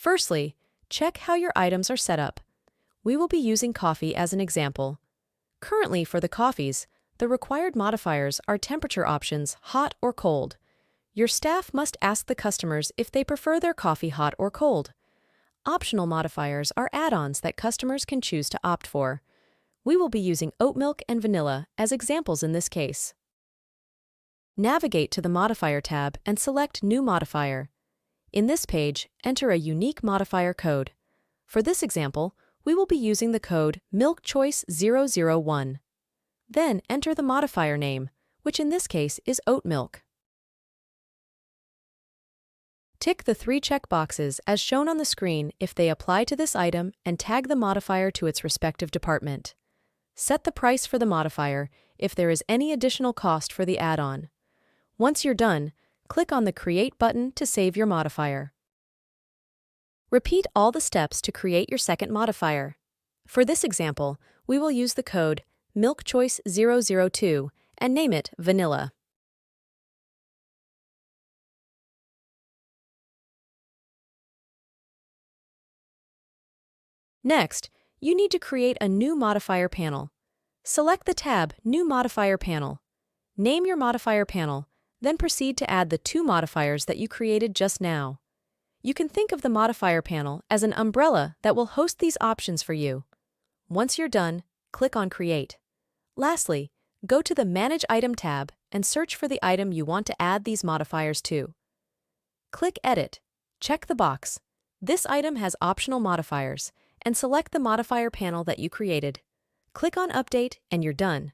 Firstly, check how your items are set up. We will be using coffee as an example. Currently, for the coffees, the required modifiers are temperature options, hot or cold. Your staff must ask the customers if they prefer their coffee hot or cold. Optional modifiers are add-ons that customers can choose to opt for. We will be using oat milk and vanilla as examples in this case. Navigate to the Modifier tab and select New Modifier. In this page, enter a unique modifier code. For this example, we will be using the code MilkChoice001. Then enter the modifier name, which in this case is oat milk. Tick the 3 check boxes as shown on the screen if they apply to this item and tag the modifier to its respective department. Set the price for the modifier if there is any additional cost for the add-on. Once you're done, click on the Create button to save your modifier. Repeat all the steps to create your second modifier. For this example, we will use the code MilkChoice002 and name it Vanilla. Next, you need to create a new modifier panel. Select the tab New Modifier Panel. Name your modifier panel, then proceed to add the 2 modifiers that you created just now. You can think of the modifier panel as an umbrella that will host these options for you. Once you're done, click on Create. Lastly, go to the Manage Item tab and search for the item you want to add these modifiers to. Click Edit. Check the box. This item has optional modifiers, and select the modifier panel that you created. Click on Update and you're done.